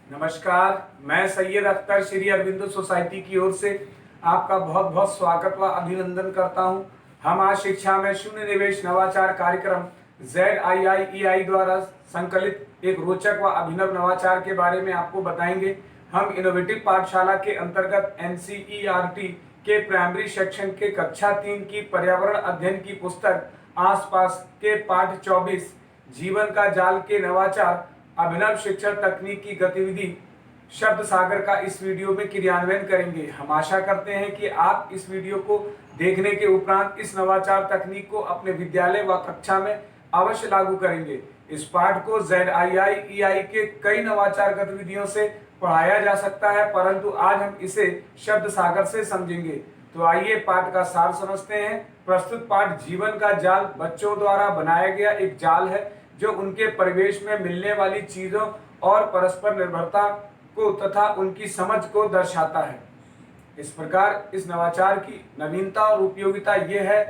नमस्कार, मैं सैयद अख्तर श्री अरविंदो सोसाइटी की ओर से आपका बहुत बहुत स्वागत व अभिनंदन करता हूं। हम आज शिक्षा में शून्य निवेश नवाचार कार्यक्रम ZIIEI द्वारा संकलित एक रोचक व अभिनव नवाचार के बारे में आपको बताएंगे। हम इनोवेटिव पाठशाला के अंतर्गत NCERT के प्राइमरी सेक्शन के कक्षा 3 की पर्यावरण अध्ययन की पुस्तक आसपास के पाठ 24 जीवन का जाल के नवाचार अभिनव शिक्षण तकनीक की गतिविधि शब्द सागर का इस वीडियो में क्रियान्वयन करेंगे। हम आशा करते हैं कि आप इस वीडियो को देखने के उपरांत इस नवाचार तकनीक को अपने विद्यालय व कक्षा में अवश्य लागू करेंगे। इस पाठ को ZIIEI के कई नवाचार गतिविधियों से पढ़ाया जा सकता है, परंतु आज हम इसे शब्द सागर से समझेंगे। तो आइए पाठ का सार समझते हैं। प्रस्तुत पाठ जीवन का जाल बच्चों द्वारा बनाया गया एक जाल है जो उनके परिवेश में मिलने वाली चीजों और परस्पर निर्भरता को तथा उनकी समझ को दर्शाता है। इस प्रकार इस नवाचार की नवीनता और उपयोगिता यह है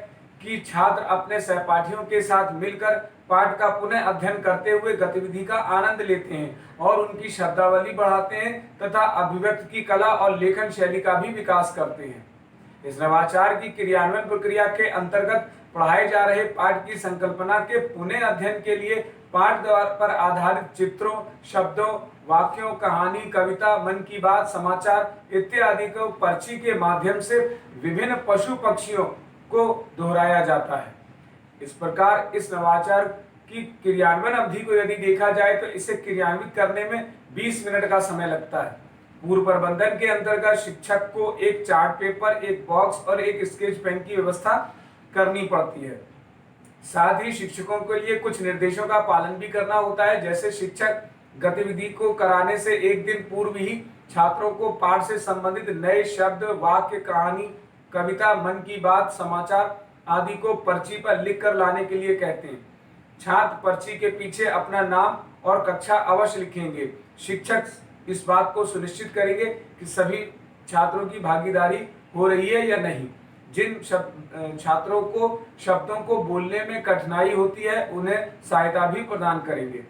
कि छात्र अपने सहपाठियों के साथ मिलकर पाठ का पुनः अध्ययन करते हुए गतिविधि का आनंद लेते हैं और उनकी शब्दावली बढ़ाते हैं तथा अभिव्यक्ति की कला और लेखन शैली का भी विकास करते हैं। इस नवाचार की क्रियान्वयन प्रक्रिया के अंतर्गत पढ़ाए जा रहे पाठ की संकल्पना के पुनः अध्ययन के लिए पाठ द्वार पर आधारित चित्रों, शब्दों, वाक्यों, कहानी, कविता, मन की बात, समाचार इत्यादि को पर्ची के माध्यम से विभिन्न पशु पक्षियों को दोहराया जाता है। इस प्रकार इस नवाचार की क्रियान्वयन अवधि को यदि देखा जाए तो इसे क्रियान्वित करने में 20 मिनट का समय लगता है। पूर्व प्रबंधन के अंतर्गत शिक्षक को एक चार्ट पेपर, एक बॉक्स और एक स्केच पेन की व्यवस्था करनी पड़ती है। साथ ही शिक्षकों के लिए कुछ निर्देशों का पालन भी करना होता है, जैसे शिक्षक गतिविधि को कराने से एक दिन पूर्व ही छात्रों को पाठ से संबंधित नए शब्द, वाक्य, कहानी, कविता, मन की बात, समाचार आदि को पर्ची पर लिख कर लाने के लिए कहते हैं। छात्र पर्ची के पीछे अपना नाम और कक्षा अवश्य लिखेंगे। शिक्षक इस बात को सुनिश्चित करेंगे कि सभी छात्रों की भागीदारी हो रही है या नहीं। जिन छात्रों को शब्दों को बोलने में कठिनाई होती है उन्हें सहायता भी प्रदान करेंगे।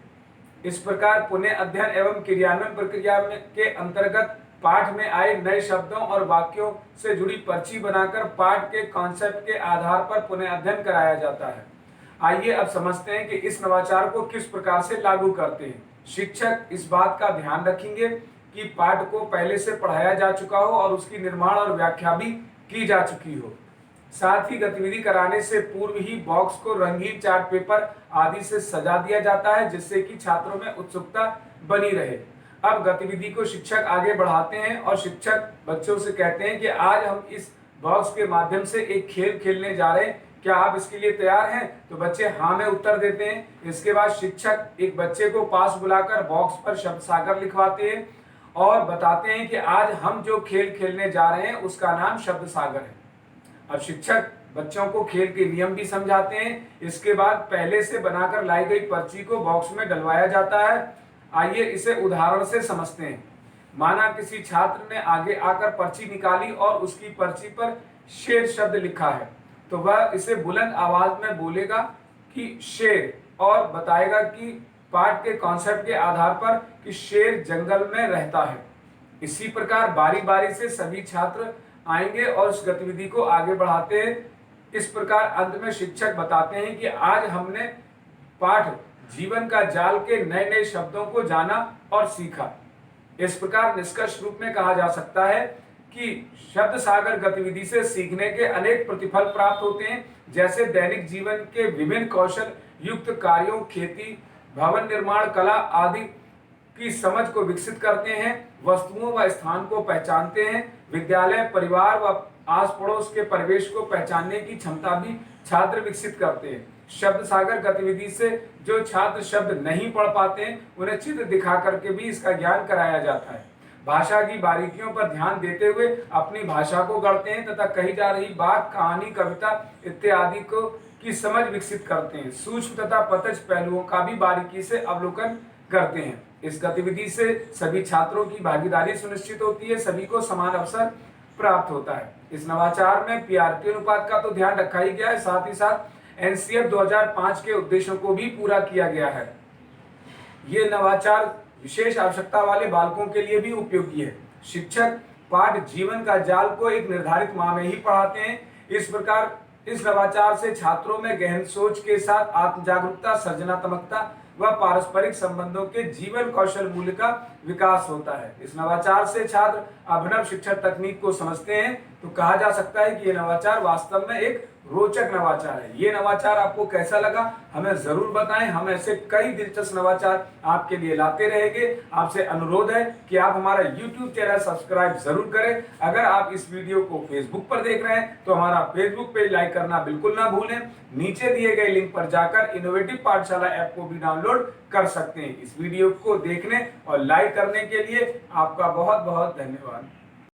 इस प्रकार पुनः अध्ययन एवं क्रियान्वयन प्रक्रिया के अंतर्गत पाठ में आए नए शब्दों और वाक्यों से जुड़ी पर्ची बनाकर पाठ के कॉन्सेप्ट के आधार पर पुनः अध्ययन कराया जाता है। आइए अब समझते हैं कि इस नवाचार को किस प्रकार से लागू करते हैं। शिक्षक इस बात का ध्यान रखेंगे कि पाठ को पहले से पढ़ाया जा चुका हो और उसकी निर्माण और व्याख्या भी की जा चुकी हो। साथ ही गतिविधि कराने से पूर्व ही बॉक्स को रंगीन चार्ट पेपर आदि से सजा दिया जाता है, जिससे कि छात्रों में उत्सुकता बनी रहे। अब गतिविधि को शिक्षक आगे बढ़ाते हैं और शिक्षक बच्चों से कहते हैं कि आज हम इस बॉक्स के माध्यम से एक खेल खेलने जा रहे हैं, क्या आप इसके लिए तैयार हैं? तो बच्चे हाँ में उत्तर देते हैं। इसके बाद शिक्षक एक बच्चे को पास बुलाकर बॉक्स पर शब्द सागर लिखवाते हैं और बताते हैं कि आज हम जो खेल खेलने जा रहे हैं उसका नाम शब्द सागर है। अब शिक्षक बच्चों को खेल के नियम भी समझाते हैं। इसके बाद पहले से बनाकर लाई गई पर्ची को बॉक्स में डलवाया जाता है। आइए इसे उदाहरण से समझते हैं। माना किसी छात्र ने आगे आकर पर्ची निकाली और उसकी पर्ची पर शेर शब्द लिखा है, तो वह इसे बुलंद आवाज में बोलेगा कि शेर, और बताएगा कि पाठ के कॉन्सेप्ट के आधार पर कि शेर जंगल में रहता है। इसी प्रकार बारी बारी से सभी छात्र आएंगे और उस गतिविधि को आगे बढ़ाते हैं। इस प्रकार अंत में शिक्षक बताते हैं कि आज हमने पाठ जीवन का जाल के नए नए शब्दों को जाना और सीखा। इस प्रकार निष्कर्ष रूप में कहा जा सकता है कि शब्द सागर गतिविधि से सीखने के अनेक प्रतिफल प्राप्त होते हैं, जैसे दैनिक जीवन के विभिन्न कौशल युक्त कार्यों, खेती, भवन निर्माण, कला आदि की समझ को विकसित करते हैं, वस्तुओं व स्थान को पहचानते हैं, विद्यालय, परिवार व आस पड़ोस के परिवेश को पहचानने की क्षमता भी छात्र विकसित करते हैं। शब्द सागर गतिविधि से जो छात्र शब्द नहीं पढ़ पाते हैं उन्हें चित्र दिखा करके भी इसका ज्ञान कराया जाता है। भाषा की बारीकियों पर ध्यान देते हुए अपनी भाषा को गढ़ते हैं तथा कही जा रही बात, कहानी, कविता इत्यादि को की समझ विकसित करते हैं। सूक्ष्म तथा प्रत्यक्ष पहलुओं का भी बारीकी से अवलोकन करते हैं। इस गतिविधि से सभी छात्रों की भागीदारी सुनिश्चित होती है, सभी को समान अवसर प्राप्त होता है। इस नवाचार में पीआरटी अनुपात का तो ध्यान रखा ही गया है, साथ ही साथ एनसीएफ 2005 के उद्देश्यों को भी पूरा किया गया है। ये नवाचार विशेष आवश्यकता वाले बालकों के लिए भी उपयोगी है। शिक्षक पाठ जीवन का जाल को एक निर्धारित माह में ही पढ़ाते हैं। इस प्रकार इस नवाचार से छात्रों में गहन सोच के साथ आत्म जागरूकता, सृजनात्मकता व पारस्परिक संबंधों के जीवन कौशल मूल्य का विकास होता है। इस नवाचार से छात्र अभिनव शिक्षण तकनीक को समझते हैं, तो कहा जा सकता है कि ये नवाचार वास्तव में एक रोचक नवाचार है। ये नवाचार आपको कैसा लगा हमें जरूर बताएं। हम ऐसे कई दिलचस्प नवाचार आपके लिए लाते रहेंगे। आपसे अनुरोध है कि आप हमारा YouTube चैनल सब्सक्राइब जरूर करें। अगर आप इस वीडियो को फेसबुक पर देख रहे हैं तो हमारा फेसबुक पेज लाइक करना बिल्कुल ना भूलें। नीचे दिए गए लिंक पर जाकर इनोवेटिव पाठशाला ऐप को भी डाउनलोड कर सकते हैं। इस वीडियो को देखने और लाइक करने के लिए आपका बहुत बहुत धन्यवाद।